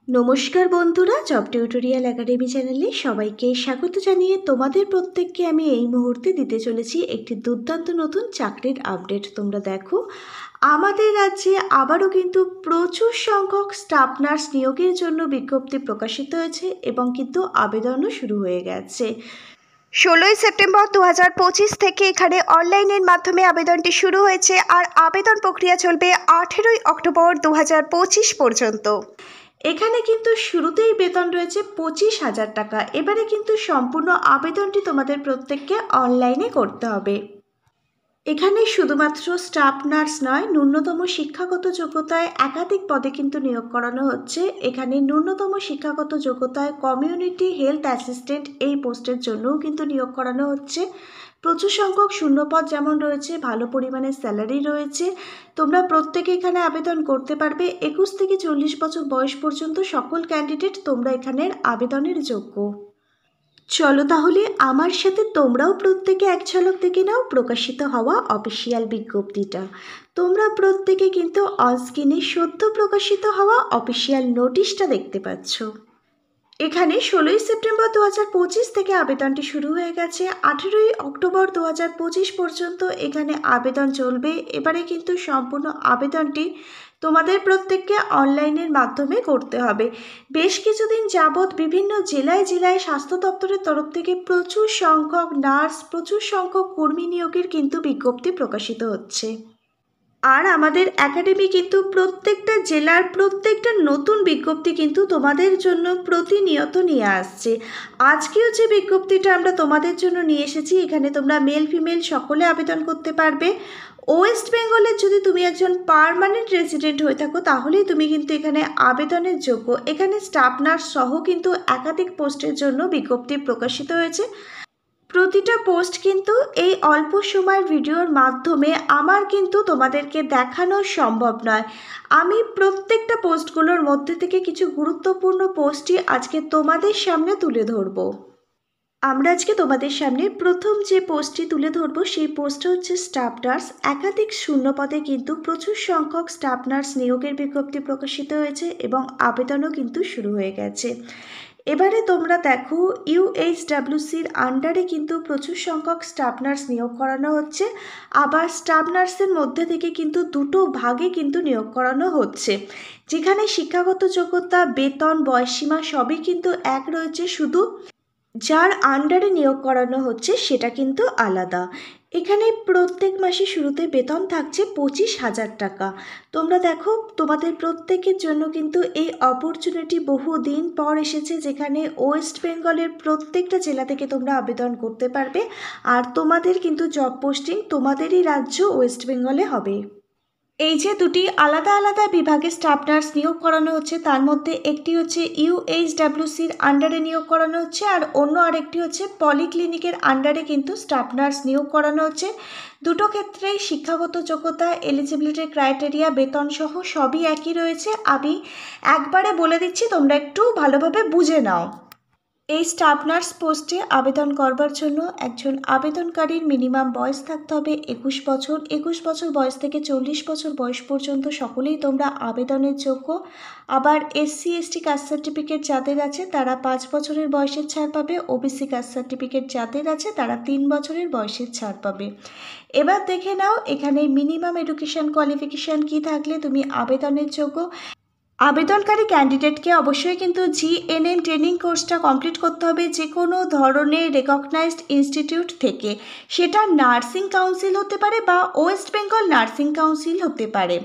নমস্কার বন্ধুরা, job tutorial academy চ্যানেলে সবাইকে স্বাগত জানিয়ে তোমাদের প্রত্যেককে আমি এই মুহূর্তে দিতে চলেছি একটি দুর্দান্ত নতুন চাকরির আপডেট। তোমরা দেখো, আমাদের রাজ্যে আবারও কিন্তু প্রচুর সংখ্যক স্টাফ নার্স নিয়োগের জন্য বিজ্ঞপ্তি প্রকাশিত হয়েছে এবং কিন্তু আবেদনও শুরু হয়ে গেছে। 16ই সেপ্টেম্বর 2025 থেকে এখানে অনলাইনের মাধ্যমে আবেদনটি শুরু হয়েছে আর আবেদন প্রক্রিয়া চলবে 18ই অক্টোবর 2025 পর্যন্ত। এখানে কিন্তু শুরুতেই বেতন রয়েছে 25,000 টাকা। এবারে কিন্তু সম্পূর্ণ আবেদনটি তোমাদের প্রত্যেককে অনলাইনে করতে হবে। এখানে শুধুমাত্র স্টাফ নার্স নয়, ন্যূনতম শিক্ষাগত যোগ্যতায় একাধিক পদে কিন্তু নিয়োগ করানো হচ্ছে। এখানে ন্যূনতম শিক্ষাগত যোগ্যতায় কমিউনিটি হেলথ অ্যাসিস্ট্যান্ট এই পোস্টের জন্যও কিন্তু নিয়োগ করানো হচ্ছে। প্রচুর সংখ্যক শূন্যপদ যেমন রয়েছে, ভালো পরিমাণে স্যালারি রয়েছে। তোমরা প্রত্যেকে এখানে আবেদন করতে পারবে। 21 থেকে 40 বছর বয়স পর্যন্ত সকল ক্যান্ডিডেট তোমরা এখানের আবেদনের যোগ্য। চলো তাহলে আমার সাথে তোমরাও প্রত্যেকে এক ঝলক দেখে নাও প্রকাশিত হওয়া অফিসিয়াল বিজ্ঞপ্তিটা। তোমরা প্রত্যেকে কিন্তু অনস্ক্রিনে সদ্য প্রকাশিত হওয়া অফিসিয়াল নোটিশটা দেখতে পাচ্ছ। এখানে 16ই সেপ্টেম্বর 2025 থেকে আবেদনটি শুরু হয়ে গেছে। 18ই অক্টোবর 2025 পর্যন্ত এখানে আবেদন চলবে। এবারে কিন্তু সম্পূর্ণ আবেদনটি তোমাদের প্রত্যেককে অনলাইনের মাধ্যমে করতে হবে। বেশ কিছুদিন যাবৎ বিভিন্ন জেলায় জেলায় স্বাস্থ্য দপ্তরের তরফ থেকে প্রচুর সংখ্যক নার্স, প্রচুর সংখ্যক কর্মী নিয়োগের কিন্তু বিজ্ঞপ্তি প্রকাশিত হচ্ছে। আর আমাদের একাডেমি কিন্তু প্রত্যেকটা জেলার প্রত্যেকটা নতুন বিজ্ঞপ্তি কিন্তু তোমাদের জন্য প্রতিনিয়ত নিয়ে আসছে। আজকেও যে বিজ্ঞপ্তিটা আমরা তোমাদের জন্য নিয়ে এসেছি, এখানে তোমরা মেল ফিমেল সকলে আবেদন করতে পারবে। ওয়েস্ট বেঙ্গলের যদি তুমি একজন পার্মানেন্ট রেসিডেন্ট হয়ে থাকো তাহলেই তুমি কিন্তু এখানে আবেদনের যোগ্য। এখানে স্টাফ নার্স সহ কিন্তু একাধিক পোস্টের জন্য বিজ্ঞপ্তি প্রকাশিত হয়েছে। প্রতিটা পোস্ট কিন্তু এই অল্প সময়ের ভিডিওর মাধ্যমে আমার কিন্তু তোমাদেরকে দেখানো সম্ভব নয়। আমি প্রত্যেকটা পোস্টগুলোর মধ্যে থেকে কিছু গুরুত্বপূর্ণ পোস্টই আজকে তোমাদের সামনে তুলে ধরবো। আমরা আজকে তোমাদের সামনে প্রথম যে পোস্টটি তুলে ধরবো সেই পোস্টটা হচ্ছে স্টাফ নার্স। একাধিক শূন্যপদে কিন্তু প্রচুর সংখ্যক স্টাফ নার্স নিয়োগের বিজ্ঞপ্তি প্রকাশিত হয়েছে এবং আবেদনও কিন্তু শুরু হয়ে গেছে। এবারে তোমরা দেখো, UHWCর আন্ডারে কিন্তু প্রচুর সংখ্যক স্টাফ নার্স নিয়োগ করানো হচ্ছে। আবার স্টাফ নার্সের মধ্যে থেকে কিন্তু দুটো ভাগে কিন্তু নিয়োগ করানো হচ্ছে, যেখানে শিক্ষাগত যোগ্যতা, বেতন, বয়সসীমা সবই কিন্তু এক রয়েছে, শুধু যার আন্ডারে নিয়োগ করানো হচ্ছে সেটা কিন্তু আলাদা। এখানে প্রত্যেক মাসে শুরুতে বেতন থাকছে 25,000 টাকা। তোমরা দেখো, তোমাদের প্রত্যেকের জন্য কিন্তু এই অপরচুনিটি বহুদিন পর এসেছে, যেখানে ওয়েস্ট বেঙ্গলের প্রত্যেকটা জেলা থেকে তোমরা আবেদন করতে পারবে। আর তোমাদের কিন্তু জব পোস্টিং তোমাদেরই রাজ্য ওয়েস্ট বেঙ্গলে হবে। এই যে দুটি আলাদা আলাদা বিভাগে স্টাফ নার্স নিয়োগ করানো হচ্ছে, তার মধ্যে একটি হচ্ছে UHWCর আন্ডারে নিয়োগ করানো হচ্ছে আর অন্য আরেকটি হচ্ছে পলিক্লিনিকের আন্ডারে কিন্তু স্টাফ নার্স নিয়োগ করানো হচ্ছে। দুটো ক্ষেত্রেই শিক্ষাগত যোগ্যতা, এলিজিবিলিটি ক্রাইটেরিয়া, বেতন সহ সবই একই রয়েছে। আমি একবারে বলে দিচ্ছি, তোমরা একটু ভালোভাবে বুঝে নাও। এই স্টাফ নার্স পোস্টে আবেদন করবার জন্য একজন আবেদনকারীর মিনিমাম বয়স থাকতে হবে 21 বছর। 21 বছর বয়স থেকে 40 বছর বয়স পর্যন্ত সকলেই তোমরা আবেদনের যোগ্য। আবার SC/ST কাস্ট সার্টিফিকেট যাদের আছে তারা 5 বছরের বয়সের ছাড় পাবে। OBC কাস্ট সার্টিফিকেট যাদের আছে তারা 3 বছরের বয়সের ছাড় পাবে। এবার দেখে নাও, এখানে মিনিমাম এডুকেশন কোয়ালিফিকেশান কী থাকলে তুমি আবেদনের যোগ্য। আবেদনকারী ক্যান্ডিডেটকে অবশ্যই কিন্তু GNM ট্রেনিং কোর্সটা কমপ্লিট করতে হবে যে কোনো ধরনের রেকগনাইজড ইনস্টিটিউট থেকে। সেটা নার্সিং কাউন্সিল হতে পারে বা ওয়েস্ট বেঙ্গল নার্সিং কাউন্সিল হতে পারে।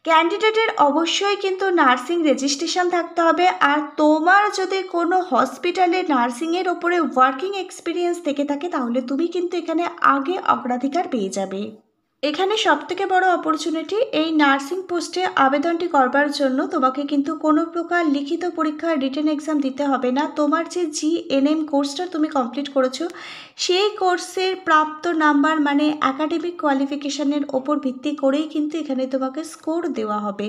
ক্যান্ডিডেটের অবশ্যই কিন্তু নার্সিং রেজিস্ট্রেশন থাকতে হবে। আর তোমার যদি কোনো হসপিটালে নার্সিংয়ের ওপরে ওয়ার্কিং এক্সপিরিয়েন্স থেকে থাকে তাহলে তুমি কিন্তু এখানে আগে অগ্রাধিকার পেয়ে যাবে। এখানে সবথেকে বড় অপরচুনিটি, এই নার্সিং পোস্টে আবেদনটি করবার জন্য তোমাকে কিন্তু কোনো প্রকার লিখিত পরীক্ষা, রিটেন এক্সাম দিতে হবে না। তোমার যে GNM কোর্সটা তুমি কমপ্লিট করেছো সেই কোর্সের প্রাপ্ত নাম্বার মানে একাডেমিক কোয়ালিফিকেশানের ওপর ভিত্তি করেই কিন্তু এখানে তোমাকে স্কোর দেওয়া হবে।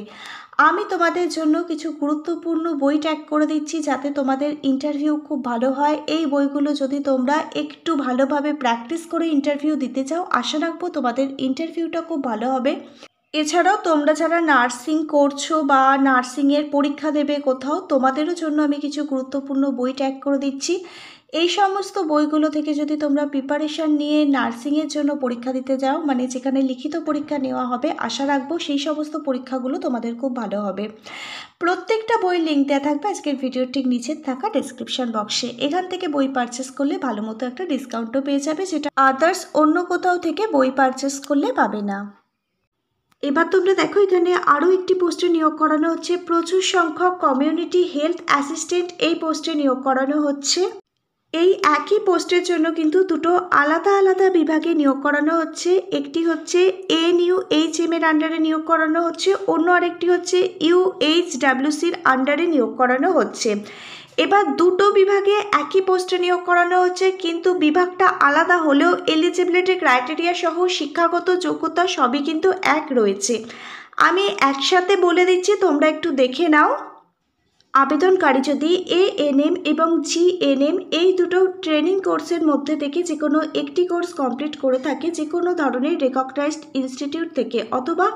আমি তোমাদের জন্য কিছু গুরুত্বপূর্ণ বই ট্যাগ করে দিচ্ছি যাতে তোমাদের ইন্টারভিউ খুব ভালো হয়। এই বইগুলো যদি তোমরা একটু ভালোভাবে প্র্যাকটিস করে ইন্টারভিউ দিতে চাও, আশা রাখবো তোমাদের ইন্টারভিউটা খুব ভালো হবে। এছাড়াও তোমরা যারা নার্সিং করছো বা নার্সিংয়ের পরীক্ষা দেবে কোথাও, তোমাদেরও জন্য আমি কিছু গুরুত্বপূর্ণ বই ট্যাগ করে দিচ্ছি। এই সমস্ত বইগুলো থেকে যদি তোমরা প্রিপারেশান নিয়ে নার্সিংয়ের জন্য পরীক্ষা দিতে যাও, মানে যেখানে লিখিত পরীক্ষা নেওয়া হবে, আশা রাখবো সেই সমস্ত পরীক্ষাগুলো তোমাদের খুব ভালো হবে। প্রত্যেকটা বইয়ের লিঙ্ক দেওয়া থাকবে আজকের ভিডিওর ঠিক নিচে থাকা ডেসক্রিপশন বক্সে। এখান থেকে বই পারচেস করলে ভালো মতো একটা ডিসকাউন্টও পেয়ে যাবে, যেটা আদার্স অন্য কোথাও থেকে বই পারচেস করলে পাবে না। এবার তোমরা দেখো, এখানে আরও একটি পোস্টে নিয়োগ করানো হচ্ছে। প্রচুর সংখ্যক কমিউনিটি হেলথ অ্যাসিস্ট্যান্ট এই পোস্টে নিয়োগ করানো হচ্ছে। এই একই পোস্টের জন্য কিন্তু দুটো আলাদা আলাদা বিভাগে নিয়োগ করানো হচ্ছে। একটি হচ্ছে ANUHM এর আন্ডারে নিয়োগ করানো হচ্ছে, অন্য আরেকটি হচ্ছে UHWCর আন্ডারে নিয়োগ করানো হচ্ছে। এবার দুটো বিভাগে একই পোস্টে নিয়োগ করানো হচ্ছে, কিন্তু বিভাগটা আলাদা হলেও এলিজিবিলিটি ক্রাইটেরিয়া সহ শিক্ষাগত যোগ্যতা সবই কিন্তু এক রয়েছে। আমি একসাথে বলে দিচ্ছি, তোমরা একটু দেখে নাও। আবেদনকারী যদি ANM এবং GNM এই দুটো ট্রেনিং কোর্সের মধ্যে থেকে যে কোনো একটি কোর্স কমপ্লিট করে থাকে, যে কোনো ধরনের রেকগনাইজড ইনস্টিটিউট থেকে অথবা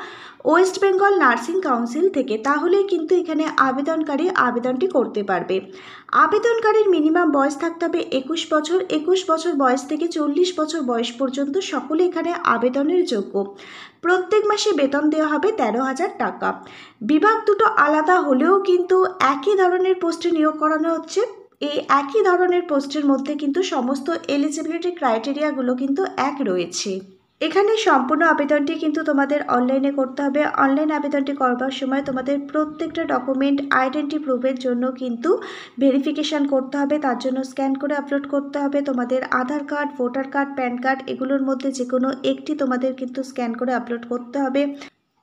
ওয়েস্ট বেঙ্গল নার্সিং কাউন্সিল থেকে, তাহলেই কিন্তু এখানে আবেদনকারী আবেদনটি করতে পারবে। আবেদনকারীর মিনিমাম বয়স থাকতে হবে 21 বছর। 21 বছর বয়স থেকে 40 বছর বয়স পর্যন্ত সকলে এখানে আবেদনের যোগ্য। প্রত্যেক মাসে বেতন দেওয়া হবে 13,000 টাকা। বিভাগ দুটো আলাদা হলেও কিন্তু একই ধরনের পোস্টে নিয়োগ করানো হচ্ছে। এই একই ধরনের পোস্টের মধ্যে কিন্তু সমস্ত এলিজিবিলিটি ক্রাইটেরিয়াগুলো কিন্তু এক রয়েছে। এখানে সম্পূর্ণ আবেদনটি কিন্তু তোমাদের অনলাইনে করতে হবে। অনলাইন আবেদনটি করবার সময় তোমাদের প্রত্যেকটা ডকুমেন্ট আইডেন্টি প্রুফের জন্য কিন্তু ভেরিফিকেশান করতে হবে। তার জন্য স্ক্যান করে আপলোড করতে হবে। তোমাদের Aadhaar card, voter card, PAN card এগুলোর মধ্যে যে কোনো একটি তোমাদের কিন্তু স্ক্যান করে আপলোড করতে হবে।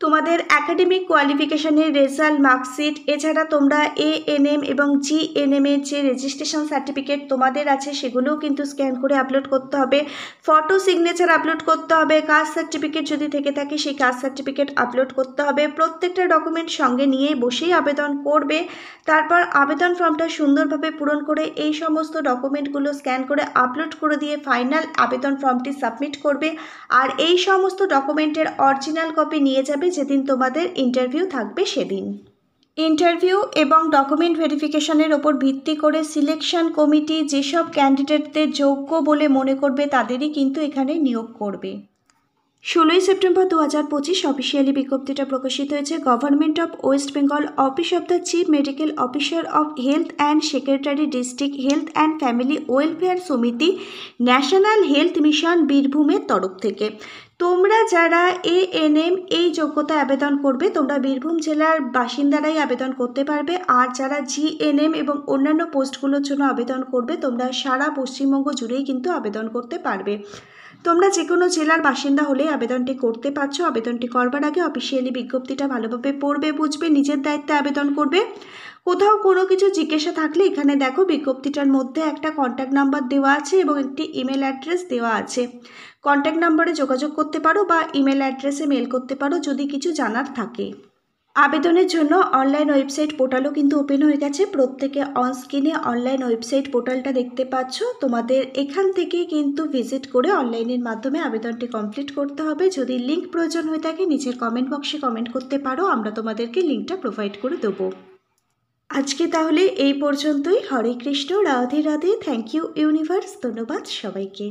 তোমাদের একাডেমিক কোয়ালিফিকেশানের রেজাল্ট, মার্কশিট, এছাড়া তোমরা ANM এবং GNM এর যে রেজিস্ট্রেশন সার্টিফিকেট তোমাদের আছে সেগুলোও কিন্তু স্ক্যান করে আপলোড করতে হবে। ফটো সিগনেচার আপলোড করতে হবে। কাস্ট সার্টিফিকেট যদি থেকে থাকে সেই কাস্ট সার্টিফিকেট আপলোড করতে হবে। প্রত্যেকটা ডকুমেন্ট সঙ্গে নিয়ে বসেই আবেদন করবে। তারপর আবেদন ফর্মটা সুন্দরভাবে পূরণ করে এই সমস্ত ডকুমেন্টগুলো স্ক্যান করে আপলোড করে দিয়ে ফাইনাল আবেদন ফর্মটি সাবমিট করবে। আর এই সমস্ত ডকুমেন্টের অরিজিনাল কপি নিয়ে যাবে যেদিন তোমাদের ইন্টারভিউ থাকবে সেদিন। ইন্টারভিউ এবং ডকুমেন্ট ভেরিফিকেশনের ওপর ভিত্তি করে সিলেকশন কমিটি যেসব ক্যান্ডিডেটদের যোগ্য বলে মনে করবে তাদেরই কিন্তু এখানে নিয়োগ করবে। 16 সেপ্টেম্বর 2025 অফিসিয়ালি বিজ্ঞপ্তিটা প্রকাশিত হয়েছে। Government of West Bengal, office of the chief medical officer of health and secretary, district health and family welfare সমিতি, ন্যাশনাল হেলথ মিশন, বীরভূমের তরফ থেকে। তোমরা যারা ANM এই যোগ্যতায় আবেদন করবে, তোমরা বীরভূম জেলার বাসিন্দারাই আবেদন করতে পারবে। আর যারা GNM এবং অন্যান্য পোস্টগুলোর জন্য আবেদন করবে, তোমরা সারা পশ্চিমবঙ্গ জুড়েই কিন্তু আবেদন করতে পারবে। তোমরা যে কোনো জেলার বাসিন্দা হলে আবেদনটি করতে পারছো। আবেদনটি করবার আগে অফিসিয়ালি বিজ্ঞপ্তিটা ভালোভাবে পড়বে, বুঝবে, নিজের দায়িত্বে আবেদন করবে। কোথাও কোনো কিছু জিজ্ঞাসা থাকলে এখানে দেখো বিজ্ঞপ্তিটার মধ্যে একটা কন্ট্যাক্ট নাম্বার দেওয়া আছে এবং একটি ইমেল অ্যাড্রেস দেওয়া আছে। কন্ট্যাক্ট নাম্বারে যোগাযোগ করতে পারো বা ইমেল অ্যাড্রেসে মেল করতে পারো যদি কিছু জানার থাকে। আবেদনের জন্য অনলাইন ওয়েবসাইট পোর্টালও কিন্তু ওপেন হয়ে গেছে। প্রত্যেকে অন স্ক্রিনে অনলাইন ওয়েবসাইট পোর্টালটা দেখতে পাচ্ছ। তোমাদের এখান থেকে কিন্তু ভিজিট করে অনলাইনের মাধ্যমে আবেদনটি কমপ্লিট করতে হবে। যদি লিঙ্ক প্রয়োজন হয়ে থাকে নিচের কমেন্ট বক্সে কমেন্ট করতে পারো, আমরা তোমাদেরকে লিঙ্কটা প্রোভাইড করে দেবো। আজকে তাহলে এই পর্যন্তই। Hare Krishna, Radhe Radhe. Thank you universe. ধন্যবাদ সবাইকে।